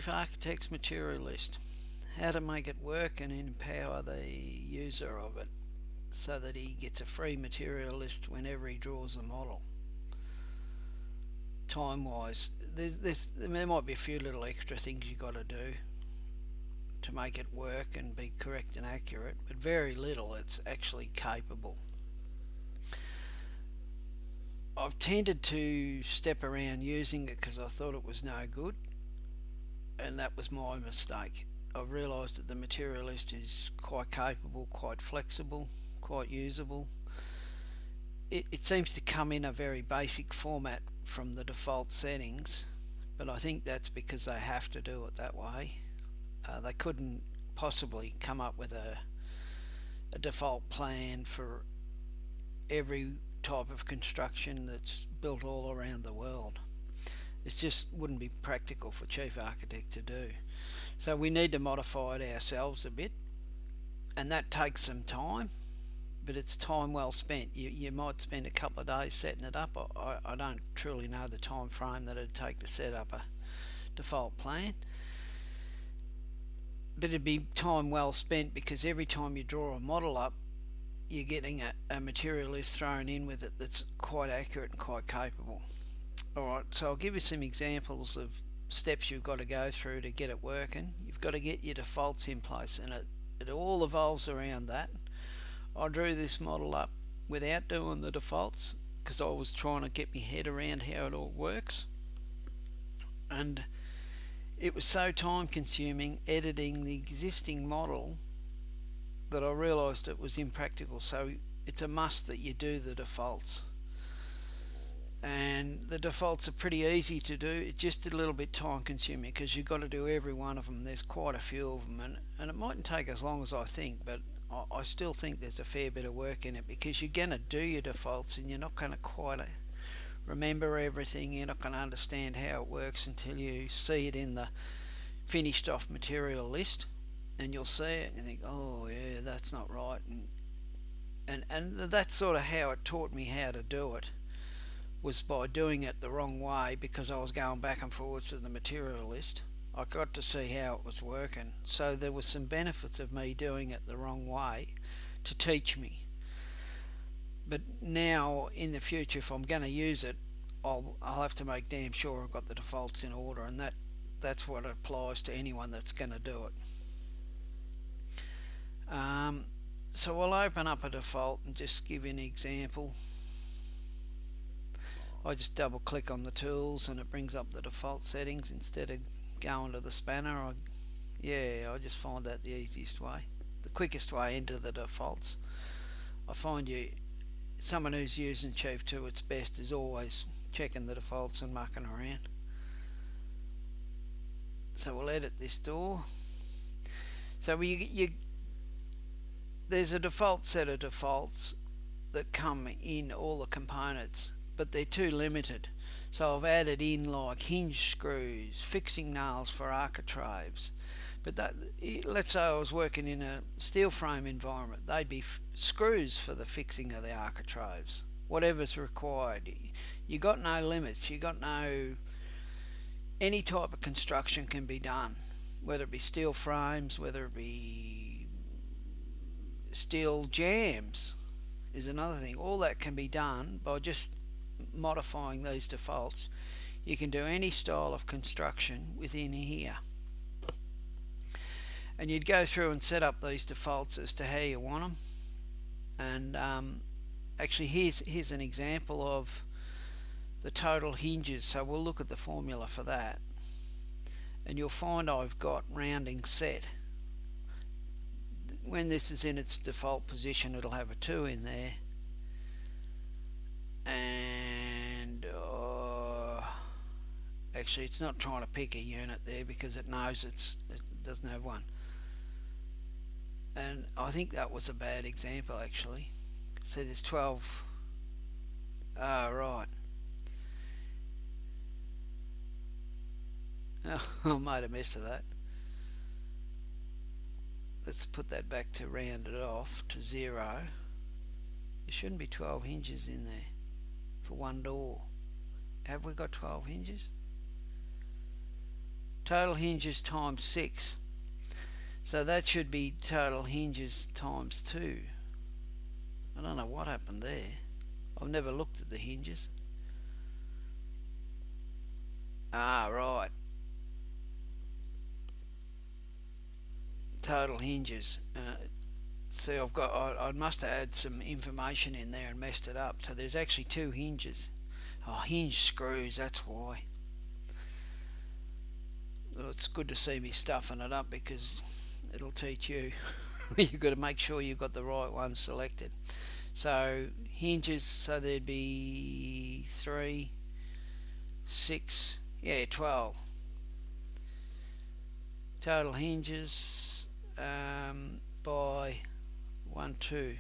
Architect's material list. How to make it work and empower the user of it so that he gets a free material list whenever he draws a model. Time wise, there might be a few little extra things you got to do to make it work and be correct and accurate, but very little it's actually capable. I've tended to step around using it because I thought it was no good, and that was my mistake. I've realised that the material list is quite capable, quite flexible, quite usable. It seems to come in a very basic format from the default settings, but I think that's because they have to do it that way. They couldn't possibly come up with a default plan for every type of construction that's built all around the world. It just wouldn't be practical for Chief Architect to do. So we need to modify it ourselves a bit, and that takes some time, but it's time well spent. You might spend a couple of days setting it up. I don't truly know the time frame that it'd take to set up a default plan, but it'd be time well spent because every time you draw a model up, you're getting a material list thrown in with it that's quite accurate and quite capable. Alright, so I'll give you some examples of steps you've got to go through to get it working. You've got to get your defaults in place, and it all evolves around that. I drew this model up without doing the defaults because I was trying to get my head around how it all works, and it was so time consuming editing the existing model that I realised it was impractical. So it's a must that you do the defaults, and the defaults are pretty easy to do. It's just a little bit time consuming because you've got to do every one of them. There's quite a few of them, and it mightn't take as long as I think, but I still think there's a fair bit of work in it because you're going to do your defaults and you're not going to quite remember everything. You're not going to understand how it works until you see it in the finished off material list, and you'll see it and you think, oh yeah, that's not right, and that's sort of how it taught me how to do it, was by doing it the wrong way because I was going back and forwards to the material list. I got to see how it was working, so there was some benefits of me doing it the wrong way to teach me. But now in the future, if I'm going to use it, I'll have to make damn sure I've got the defaults in order, and that's what applies to anyone that's going to do it. So I'll open up a default and just give you an example. I just double click on the tools and it brings up the default settings instead of going to the spanner. I just find that the easiest way, the quickest way into the defaults. I find someone who's using Chief to its best is always checking the defaults and mucking around. So we'll edit this door. So there's a default set of defaults that come in all the components, but they're too limited. So I've added in like hinge screws, fixing nails for architraves. But let's say I was working in a steel frame environment, they'd be screws for the fixing of the architraves, whatever's required. You got no limits. You got no, any type of construction can be done, whether it be steel frames, whether it be steel jambs is another thing. All that can be done by just modifying these defaults. You can do any style of construction within here, and you'd go through and set up these defaults as to how you want them. And actually here's an example of the total hinges, so we'll look at the formula for that, and you'll find I've got rounding set. When this is in its default position, it'll have a 2 in there, and actually it's not trying to pick a unit there because it knows it doesn't have one, and I think that was a bad example actually. So there's 12. Right. I made a mess of that. Let's put that back to round it off to 0. There shouldn't be 12 hinges in there for one door. Have we got 12 hinges? Total hinges times 6. So that should be total hinges times 2. I don't know what happened there. I've never looked at the hinges. Ah, right. Total hinges. See, I must have had some information in there and messed it up. So there's actually 2 hinges. Oh, hinge screws, that's why. Well, it's good to see me stuffing it up because it'll teach you. You've got to make sure you've got the right one selected. So hinges, so there'd be 3, 6, 12. Total hinges by 1, 2.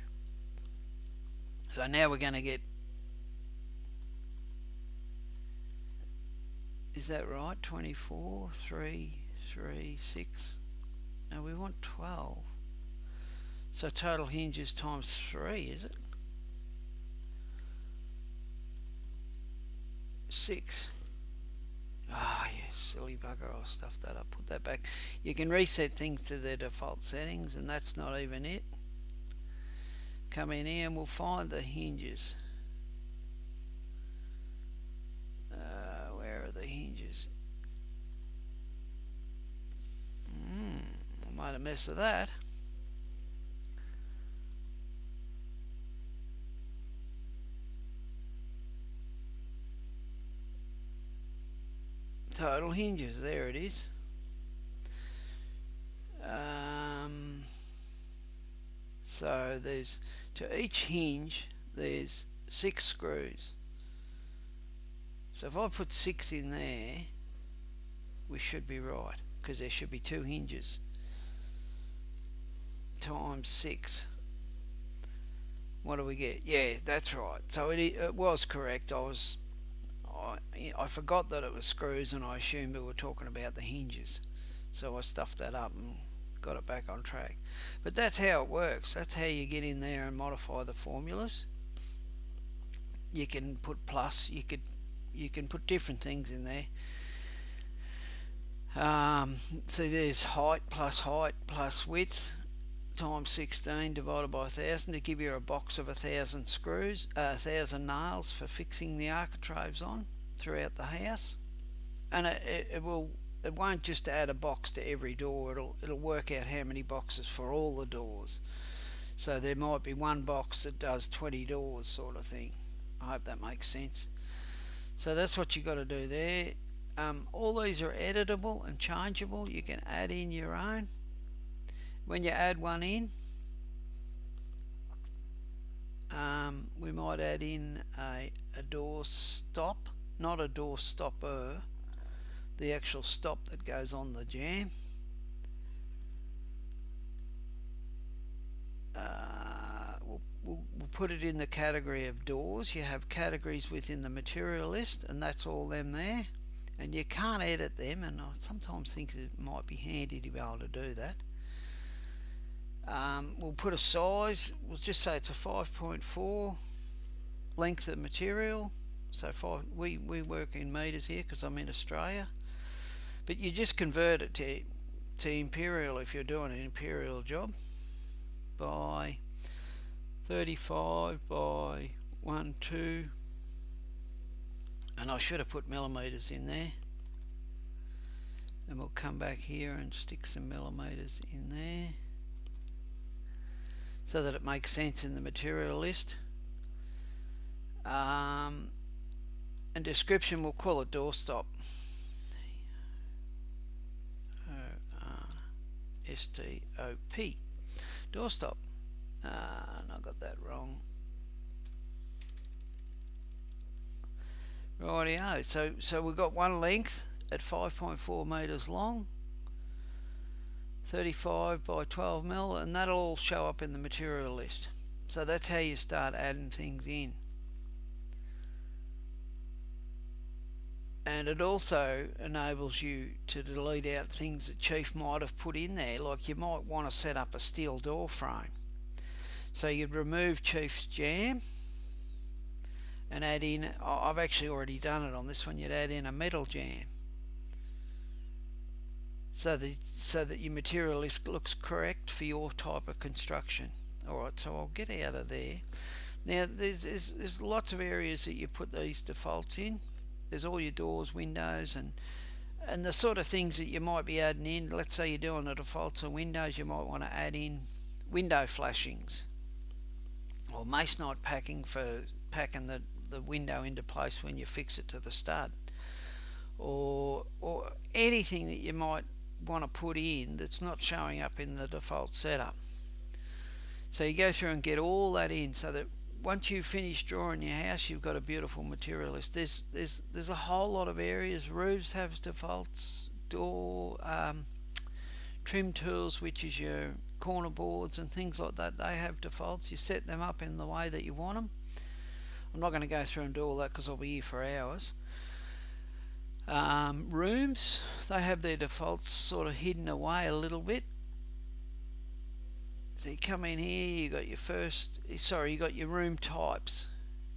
So now we're going to get, is that right? 24, 3, 3, 6. No, we want 12. So total hinges times 3, is it? 6. Ah, oh, yes, silly bugger, I'll stuff that up, put that back. You can reset things to their default settings, and that's not even it. Come in here and we'll find the hinges. Where are the hinges? I made a mess of that. Total hinges, there it is. So there's, to each hinge there's 6 screws. So if I put 6 in there, we should be right, because there should be 2 hinges times 6. What do we get? Yeah, that's right. So it was correct. I forgot that it was screws, and I assumed we were talking about the hinges. So I stuffed that up and got it back on track. But that's how it works. That's how you get in there and modify the formulas. You can put plus. You can put different things in there. So there's height plus width times 16 divided by 1000 to give you a box of 1000 screws, 1000 nails for fixing the architraves on throughout the house. And it won't just add a box to every door. It'll work out how many boxes for all the doors. So there might be one box that does 20 doors, sort of thing. I hope that makes sense. So that's what you got to do there. All these are editable and changeable. You can add in your own. When you add one in, we might add in a door stop, not a door stopper, the actual stop that goes on the jamb. We'll put it in the category of doors. You have categories within the material list, and that's all them there. And you can't edit them, and I sometimes think it might be handy to be able to do that. We'll put a size. We'll just say it's a 5.4 length of material. So we work in metres here because I'm in Australia. But you just convert it to imperial if you're doing an imperial job by 35 by 1, 2. And I should have put millimetres in there. And we'll come back here and stick some millimetres in there, so that it makes sense in the material list. And description, we'll call it doorstop. O-R-S-T-O-P. Doorstop. And I got that wrong. Rightio. So we've got one length at 5.4 metres long, 35 by 12 mil, and that'll all show up in the material list. So that's how you start adding things in. And it also enables you to delete out things that Chief might have put in there, like you might want to set up a steel door frame. So you'd remove Chief's jamb and add in, I've actually already done it on this one, you'd add in a metal jamb. so that your material list looks correct for your type of construction. Alright, so I'll get out of there. Now there's lots of areas that you put these defaults in. There's all your doors, windows, and the sort of things that you might be adding in. Let's say you're doing the defaults on windows, you might want to add in window flashings or masonite packing for packing the window into place when you fix it to the stud, or anything that you might want to put in that's not showing up in the default setup. So you go through and get all that in, so that once you finish drawing your house, you've got a beautiful material list. There's a whole lot of areas. Roofs have defaults, door trim tools, which is your corner boards and things like that, they have defaults. You set them up in the way that you want them. I'm not going to go through and do all that because I'll be here for hours. Rooms, they have their defaults sort of hidden away a little bit. So you come in here, you got your room types,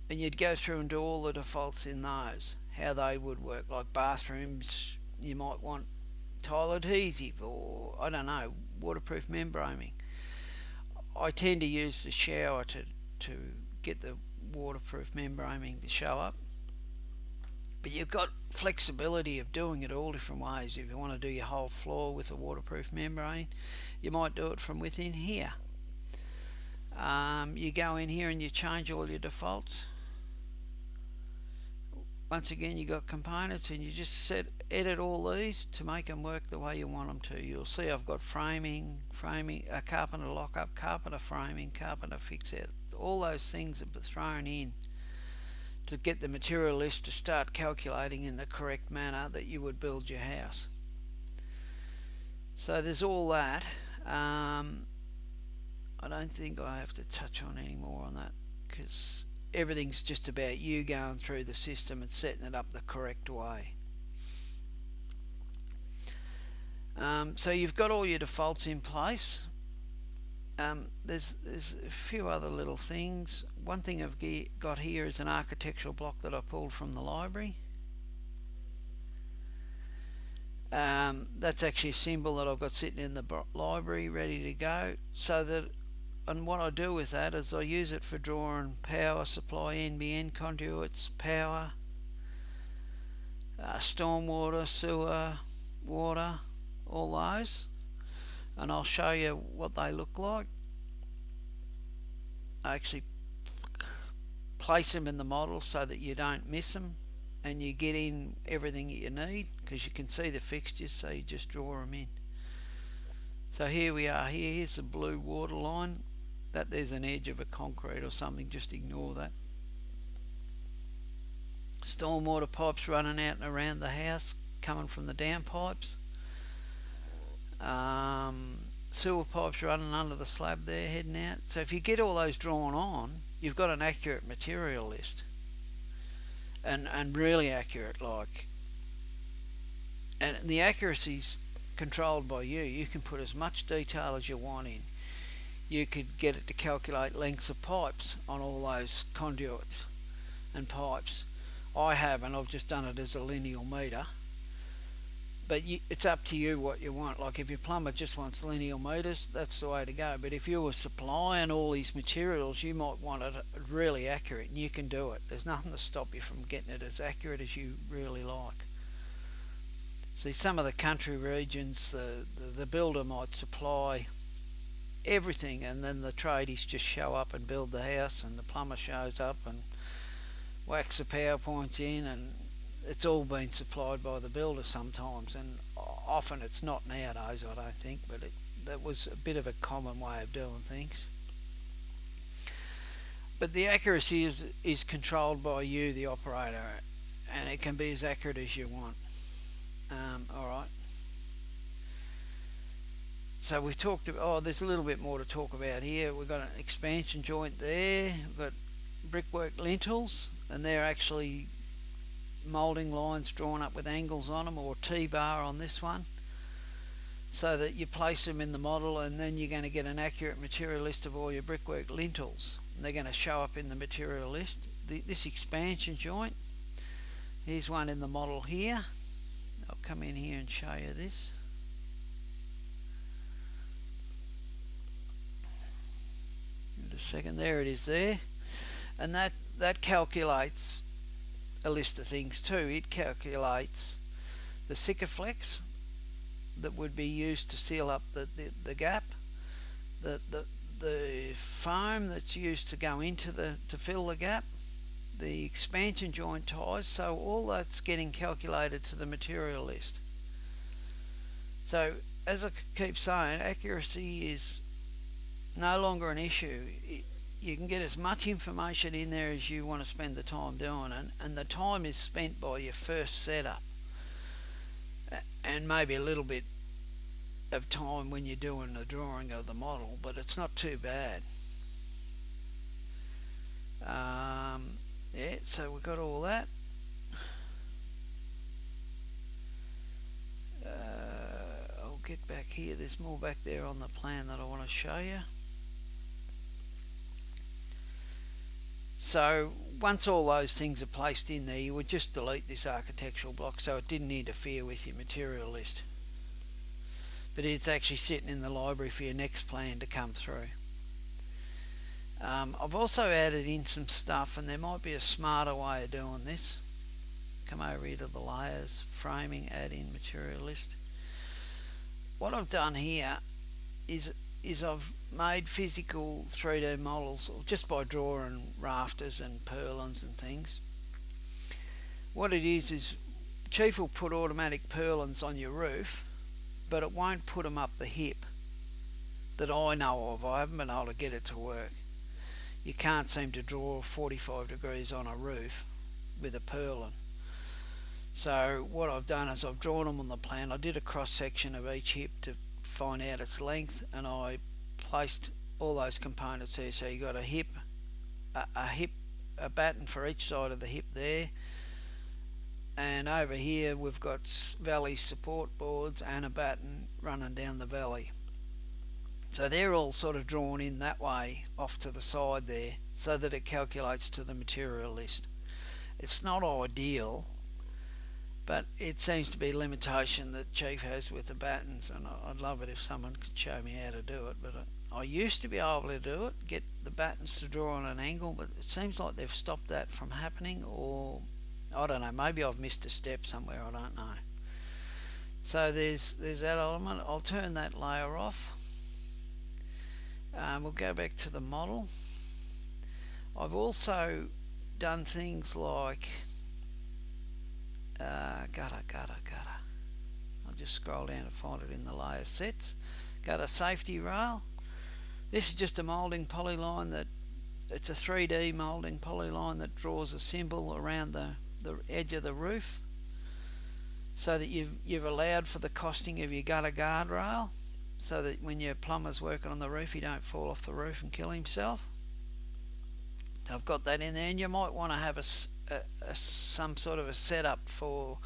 and you'd go through and do all the defaults in those, how they would work. Like bathrooms, you might want tile adhesive, or I don't know, waterproof membranning. I tend to use the shower to get the waterproof membranning to show up. But you've got flexibility of doing it all different ways. If you want to do your whole floor with a waterproof membrane, you might do it from within here. You go in here and you change all your defaults. Once again, you got components, and you just edit all these to make them work the way you want them to. You'll see I've got framing, a carpenter lock-up, carpenter framing, carpenter fix-out. All those things are thrown in to get the material list to start calculating in the correct manner that you would build your house. So there's all that. I don't think I have to touch on any more on that, because everything's just about you going through the system and setting it up the correct way. So you've got all your defaults in place. There's a few other little things. One thing I've got here is an architectural block that I pulled from the library. That's actually a symbol that I've got sitting in the library ready to go. And what I do with that is I use it for drawing power supply, NBN conduits, power, stormwater, sewer, water, all those. And I'll show you what they look like. I actually place them in the model so that you don't miss them, and you get in everything that you need, because you can see the fixtures, so you just draw them in. So here we are. Here's the blue water line. That there's an edge of a concrete or something, just ignore that. Stormwater pipes running out and around the house, coming from the downpipes. Sewer pipes running under the slab there, heading out. So if you get all those drawn on, you've got an accurate material list, and really accurate, like. And the accuracy's controlled by you. You can put as much detail as you want in. You could get it to calculate lengths of pipes on all those conduits and pipes. I haven't. I've just done it as a lineal metre. But it's up to you what you want. Like if your plumber just wants lineal meters, that's the way to go. But if you were supplying all these materials, you might want it really accurate, and you can do it. There's nothing to stop you from getting it as accurate as you really like. See, some of the country regions, the builder might supply everything, and then the tradies just show up and build the house, and the plumber shows up and whacks the power points in, and it's all been supplied by the builder sometimes, and often it's not nowadays, I don't think, but that was a bit of a common way of doing things. But the accuracy is controlled by you, the operator, and it can be as accurate as you want. Alright. So we've talked about, there's a little bit more to talk about here. We've got an expansion joint there. We've got brickwork lintels, and they're actually moulding lines drawn up with angles on them, or T-bar on this one, so that you place them in the model, and then you're going to get an accurate material list of all your brickwork lintels. And they're going to show up in the material list. This expansion joint, here's one in the model here. I'll come in here and show you this. second. There it is there. And that calculates a list of things too. It calculates the Sikaflex that would be used to seal up the gap, the foam that's used to go into to fill the gap, the expansion joint ties, so all that's getting calculated to the material list. So as I keep saying, accuracy is no longer an issue. You can get as much information in there as you want to spend the time doing, and the time is spent by your first setup, and maybe a little bit of time when you're doing the drawing of the model, but it's not too bad. Yeah, so we've got all that. I'll get back here. There's more back there on the plan that I want to show you. So once all those things are placed in there, you would just delete this architectural block so it didn't interfere with your material list. But it's actually sitting in the library for your next plan to come through. I've also added in some stuff, and there might be a smarter way of doing this. Come over here to the layers, framing, add in material list. What I've done here is I've made physical 3D models just by drawing rafters and purlins and things. What it is Chief will put automatic purlins on your roof, but it won't put them up the hip that I know of. I haven't been able to get it to work. You can't seem to draw 45 degrees on a roof with a purlin. So what I've done is I've drawn them on the plan. I did a cross section of each hip to find out its length, and I placed all those components there. So you got a hip, a batten for each side of the hip there, and over here we've got valley support boards and a batten running down the valley. So they're all sort of drawn in that way off to the side there so that it calculates to the material list. It's not ideal, but it seems to be a limitation that Chief has with the battens, and I'd love it if someone could show me how to do it. But I used to be able to do it, get the battens to draw on an angle, but it seems like they've stopped that from happening, or I don't know, maybe I've missed a step somewhere, I don't know. So there's that element. I'll turn that layer off. We'll go back to the model. I've also done things like gutter. I'll just scroll down to find it in the layer sets. Gutter safety rail. This is just a moulding polyline that it's a 3D moulding polyline that draws a symbol around the edge of the roof, so that you've allowed for the costing of your gutter guardrail, so that when your plumber's working on the roof, he don't fall off the roof and kill himself. I've got that in there, and you might want to have some sort of a setup for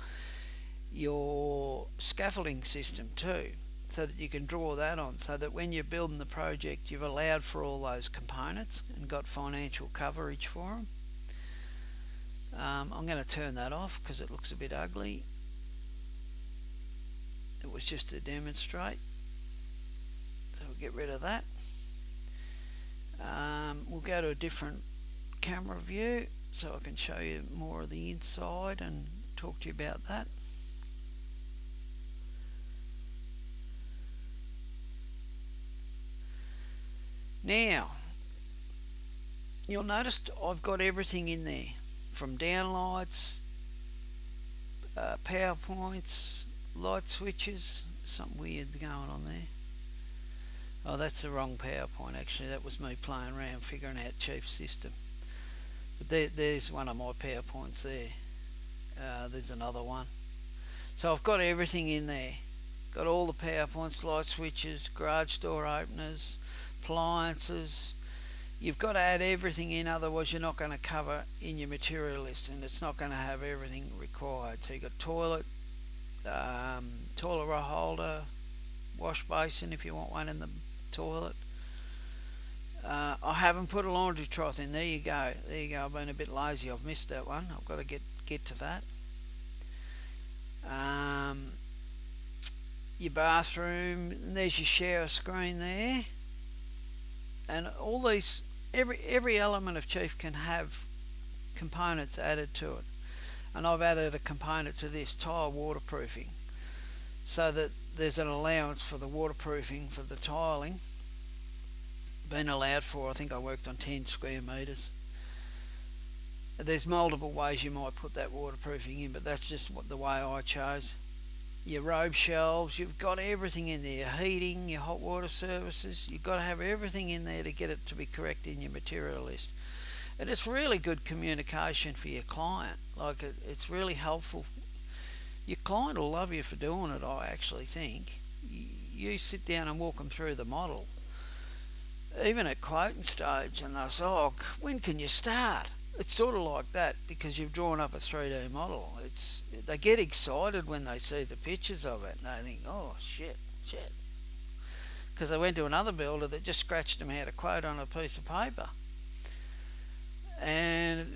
your scaffolding system too, so that you can draw that on, so that when you're building the project, you've allowed for all those components and got financial coverage for them. I'm going to turn that off because it looks a bit ugly. It was just to demonstrate. So we'll get rid of that. We'll go to a different camera view so I can show you more of the inside and talk to you about that. Now, you'll notice I've got everything in there, from downlights, power points, light switches. Something weird going on there. Oh, that's the wrong PowerPoint actually. That was me playing around figuring out Chief's system. But there's one of my PowerPoints there. There's another one. So I've got everything in there. Got all the PowerPoints, light switches, garage door openers, appliances. You've got to add everything in, otherwise you're not going to cover in your material list, and it's not going to have everything required. So you've got toilet, toilet roll holder, wash basin if you want one in the toilet. I haven't put a laundry trough in. There you go. I've been a bit lazy. I've missed that one. I've got to get to that. Your bathroom, and there's your shower screen there. And all these Every element of Chief can have components added to it, and I've added a component to this tile waterproofing, so that there's an allowance for the waterproofing for the tiling been allowed for. I think I worked on 10 square metres. There's multiple ways you might put that waterproofing in, but that's just the way I chose. Your robe shelves, you've got everything in there. Your heating, your hot water services, you've got to have everything in there to get it to be correct in your material list. And it's really good communication for your client. Like, it's really helpful. Your client will love you for doing it, I actually think. You sit down and walk them through the model, even at quoting stage, and they'll say, oh, when can you start? It's sort of like that, because you've drawn up a 3D model. They get excited when they see the pictures of it, and they think, oh, shit. Because they went to another builder that just scratched them out a quote on a piece of paper. And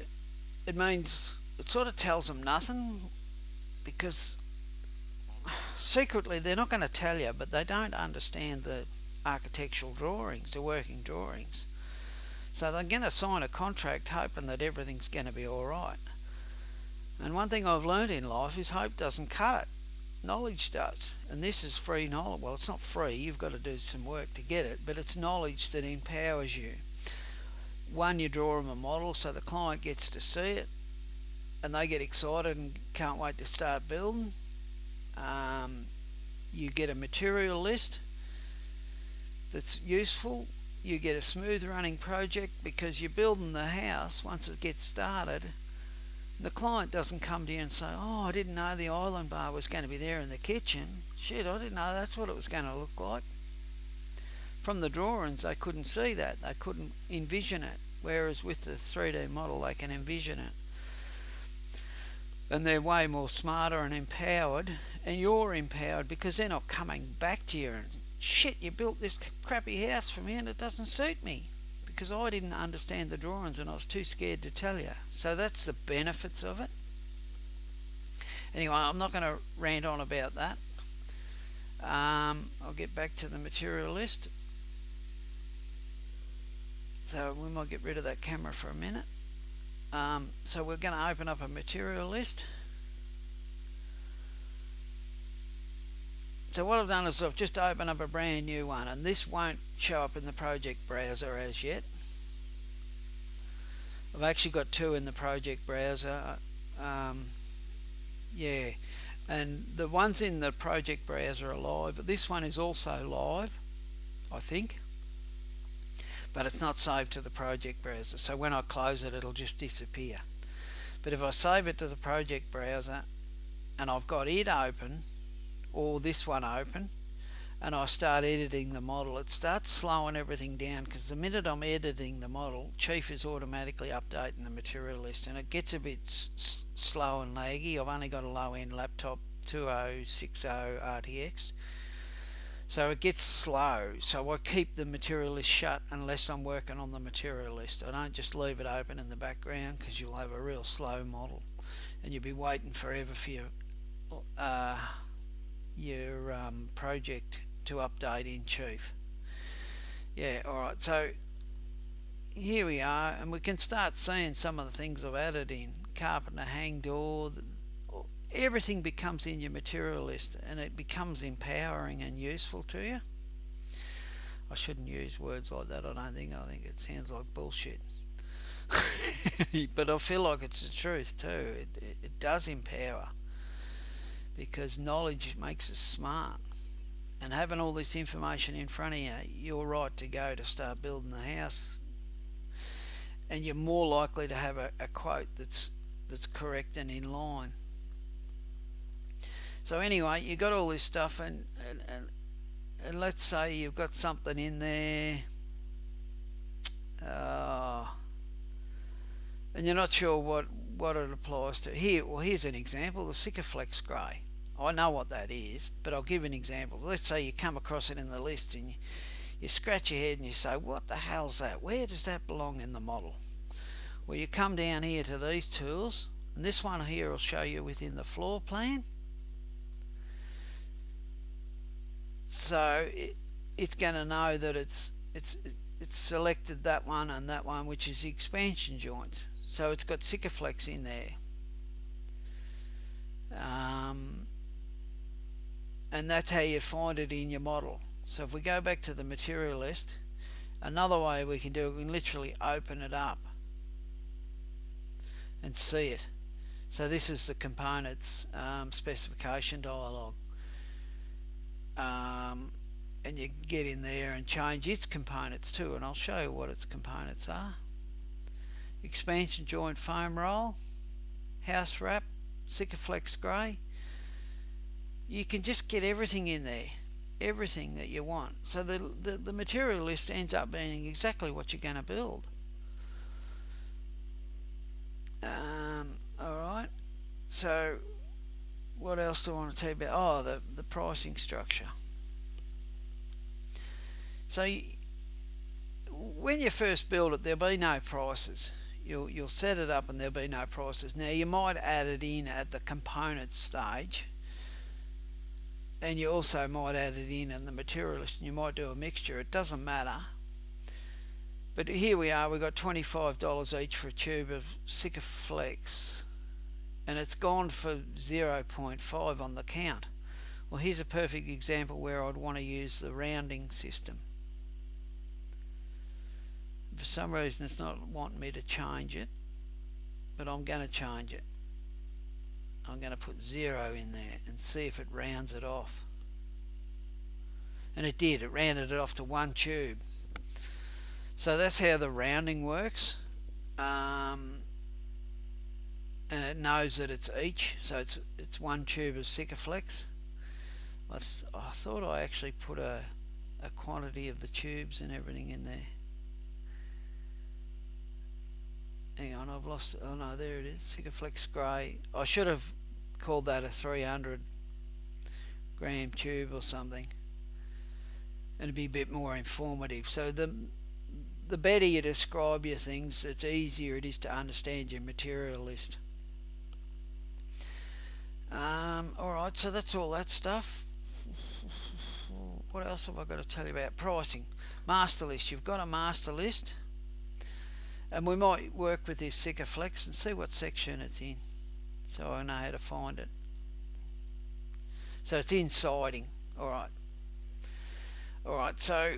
it means, it sort of tells them nothing, because secretly they're not going to tell you, but they don't understand the architectural drawings, the working drawings. So they're going to sign a contract hoping that everything's going to be alright. And one thing I've learned in life is hope doesn't cut it. Knowledge does. And this is free knowledge. Well, it's not free, you've got to do some work to get it, but it's knowledge that empowers you. One, you draw them a model so the client gets to see it and they get excited and can't wait to start building. You get a material list that's useful. You get a smooth running project because you're building the house. Once it gets started, the client doesn't come to you and say, oh, I didn't know the island bar was going to be there in the kitchen. Shit, I didn't know that's what it was going to look like. From the drawings, they couldn't see that. They couldn't envision it. Whereas with the 3D model, they can envision it. And they're way more smarter and empowered. And you're empowered because they're not coming back to you and, shit, you built this crappy house for me and it doesn't suit me. Because I didn't understand the drawings and I was too scared to tell you. So that's the benefits of it. Anyway, I'm not going to rant on about that. I'll get back to the material list. So we might get rid of that camera for a minute. So we're going to open up a material list. So what I've done is I've just opened up a brand new one, and this won't show up in the project browser as yet. I've actually got two in the project browser. Yeah, and the ones in the project browser are live, but this one is also live, I think. But it's not saved to the project browser, so when I close it, it'll just disappear. But if I save it to the project browser and I've got it open, or this one open, and I start editing the model, it starts slowing everything down, because the minute I'm editing the model, Chief is automatically updating the material list, and it gets a bit slow and laggy. I've only got a low-end laptop, 2060 RTX, so it gets slow. So I keep the material list shut unless I'm working on the material list. I don't just leave it open in the background, because you'll have a real slow model and you'll be waiting forever for your project to update in Chief. Yeah, alright, so here we are, and we can start seeing some of the things I've added in. Carpenter hang door, everything becomes in your material list, and it becomes empowering and useful to you. I shouldn't use words like that, I think it sounds like bullshit. But I feel like it's the truth too. It does empower, because knowledge makes us smart, and having all this information in front of you, you're right to go to start building the house, and you're more likely to have a quote that's correct and in line. So anyway, you got all this stuff, and let's say you've got something in there, and you're not sure what it applies to. Here's an example: the Sikaflex grey. I know what that is, but I'll give an example. Let's say you come across it in the list and you scratch your head and you say, what the hell's that? Where does that belong in the model? Well, you come down here to these tools, and this one here will show you within the floor plan. So it's going to know that it's it's selected that one and that one, which is the expansion joints. So it's got Sikaflex in there. And that's how you find it in your model. So if we go back to the material list, another way we can do it, we can literally open it up and see it. So this is the components specification dialog. And you get in there and change its components too, and I'll show you what its components are. Expansion joint foam roll, house wrap, Sikaflex grey. You can just get everything in there, everything that you want. So the material list ends up being exactly what you're going to build. Alright, so what else do I want to tell you about? Oh, the pricing structure. So when you first build it, there'll be no prices. You'll set it up and there'll be no prices. Now you might add it in at the components stage, and you also might add it in the material list, and you might do a mixture. It doesn't matter. But here we are, we've got $25 each for a tube of Sikaflex, and it's gone for 0.5 on the count. Well, here's a perfect example where I'd want to use the rounding system. For some reason it's not wanting me to change it, but I'm going to change it. I'm going to put 0 in there and see if it rounds it off. And it did, it rounded it off to 1 tube. So that's how the rounding works. And it knows that it's each, so it's 1 tube of Sikaflex. I thought I actually put a quantity of the tubes and everything in there. Hang on, I've lost it. Oh no, there it is. Sikaflex grey. I should have called that a 300 gram tube or something, and it'd be a bit more informative. So the better you describe your things, it's easier it is to understand your material list. Alright, so that's all that stuff. What else have I got to tell you about? Pricing. Master list. You've got a master list, and we might work with this Sikaflex and see what section it's in, so I know how to find it. So it's in siding. Alright, so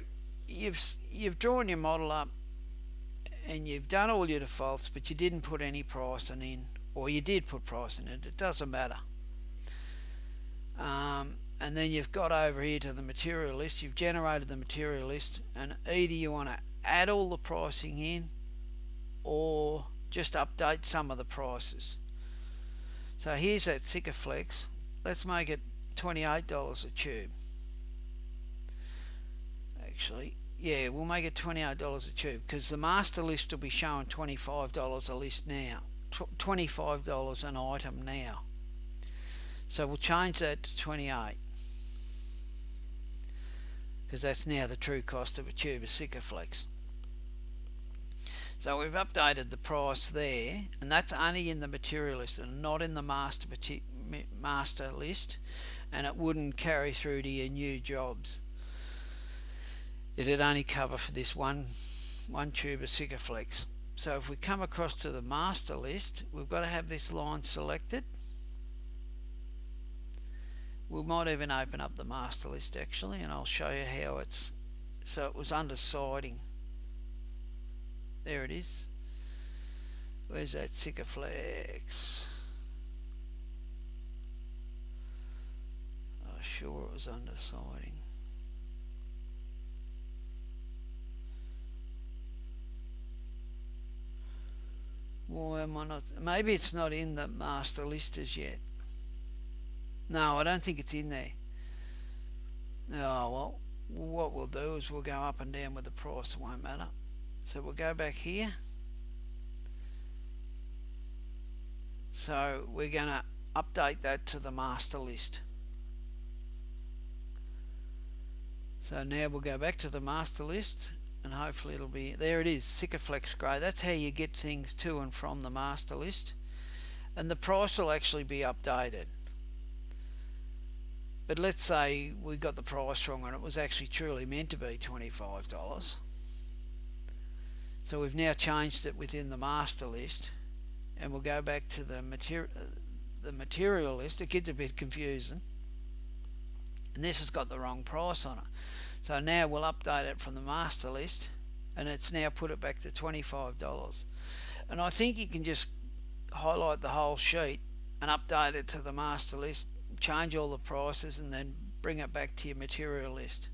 you've drawn your model up and you've done all your defaults, but you didn't put any pricing in, or you did put pricing in. It doesn't matter. And then you've got over here to the material list. You've generated the material list, and either you want to add all the pricing in or just update some of the prices. So here's that Sikaflex. Let's make it $28 a tube. Actually, yeah, we'll make it $28 a tube, because the master list will be showing $25 a list now, $25 an item now. So we'll change that to 28, because that's now the true cost of a tube of Sikaflex. So we've updated the price there, and that's only in the material list and not in the master list, and it wouldn't carry through to your new jobs. It'd only cover for this one tube of Sikaflex. So if we come across to the master list, we've got to have this line selected. We might even open up the master list actually, and I'll show you how it's. So it was under siding. There it is. Where's that Sikaflex? Oh, sure it was under siding. Why am I not? Maybe it's not in the master list as yet. No, I don't think it's in there. Oh well, what we'll do is we'll go up and down with the price, it won't matter. So we'll go back here. So we're going to update that to the master list. So now we'll go back to the master list, and hopefully it'll be, there it is, Sikaflex grey. That's how you get things to and from the master list, and the price will actually be updated. But let's say we got the price wrong and it was actually truly meant to be $25. So we've now changed it within the master list, and we'll go back to the material list. It gets a bit confusing, and this has got the wrong price on it. So now we'll update it from the master list, and it's now put it back to $25. And I think you can just highlight the whole sheet and update it to the master list, change all the prices, and then bring it back to your material list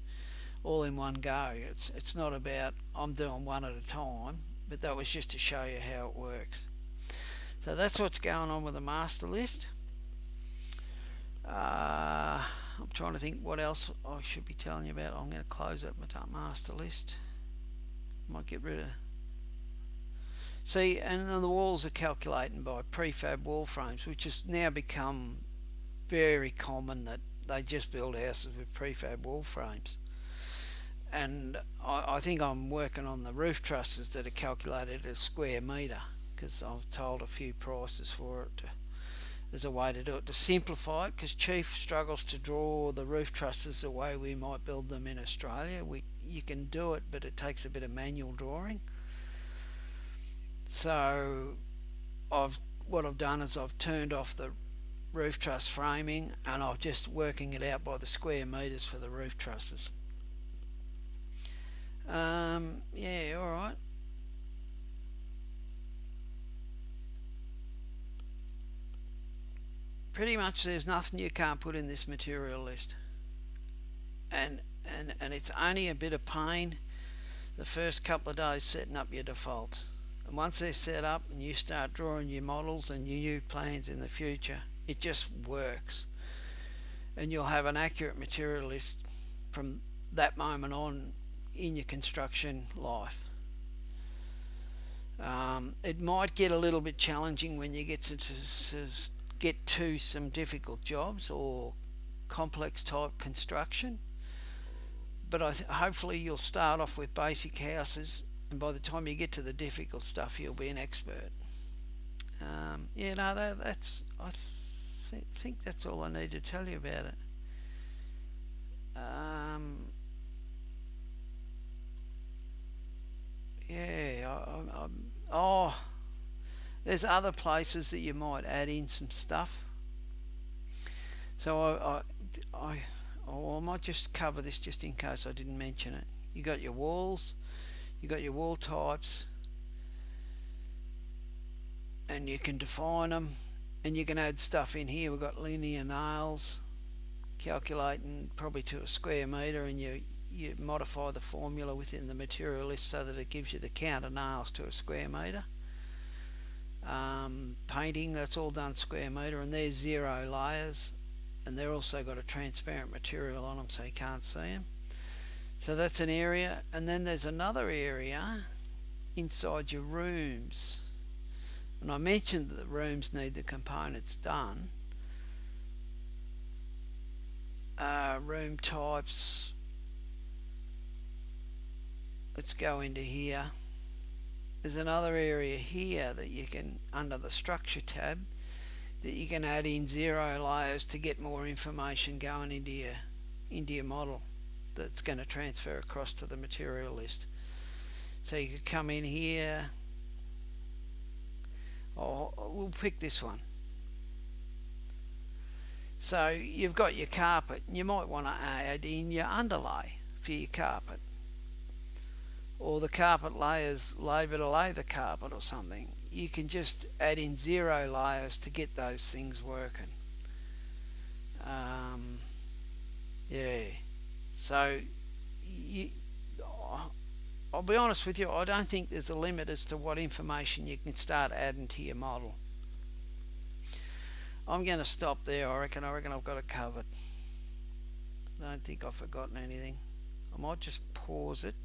all in one go. It's not about I'm doing one at a time, but that was just to show you how it works. So that's what's going on with the master list. I'm trying to think what else I should be telling you about. I'm going to close up my master list. Might get rid of. See, and the walls are calculating by prefab wall frames, which has now become very common that they just build houses with prefab wall frames. And I think I'm working on the roof trusses that are calculated as square metre, because I've told a few prices for it. There's a way to do it to simplify it, because Chief struggles to draw the roof trusses the way we might build them in Australia. You can do it, but it takes a bit of manual drawing. So what I've done is I've turned off the roof truss framing, and I'm just working it out by the square metres for the roof trusses. Yeah, alright. Pretty much there's nothing you can't put in this material list. And it's only a bit of pain the first couple of days setting up your defaults. And once they're set up and you start drawing your models and your new plans in the future, it just works. And you'll have an accurate material list from that moment on in your construction life. It might get a little bit challenging when you get to some difficult jobs or complex type construction, but hopefully you'll start off with basic houses, and by the time you get to the difficult stuff you'll be an expert. Yeah, no, that's I think that's all I need to tell you about it. Yeah, there's other places that you might add in some stuff. So I might just cover this just in case I didn't mention it. You got your walls, you got your wall types, and you can define them, and you can add stuff in here. We've got linear nails, calculating probably to a square metre, and you modify the formula within the material list so that it gives you the count of nails to a square metre. Painting, that's all done square metre, and there's 0 layers, and they're also got a transparent material on them so you can't see them. So that's an area, and then there's another area inside your rooms, and I mentioned that the rooms need the components done. Room types, let's go into here. There's another area here that you can, under the structure tab, that you can add in 0 layers to get more information going into your model that's going to transfer across to the material list. So you could come in here, we'll pick this one. So you've got your carpet, and you might want to add in your underlay for your carpet, or the carpet layers labour to lay the carpet or something. You can just add in 0 layers to get those things working. Yeah, so I'll be honest with you, I don't think there's a limit as to what information you can start adding to your model. I'm going to stop there. I reckon I've got it covered. I don't think I've forgotten anything. I might just pause it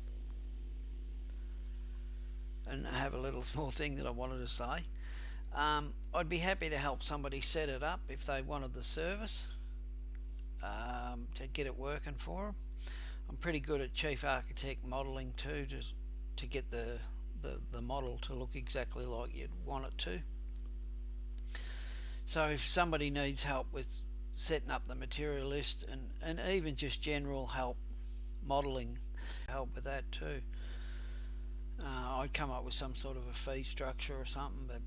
and have a little small thing that I wanted to say. I'd be happy to help somebody set it up if they wanted the service, to get it working for them. I'm pretty good at Chief Architect modelling too, to get the model to look exactly like you'd want it to. So if somebody needs help with setting up the material list, and even just general help modelling, help with that too, I'd come up with some sort of a fee structure or something, but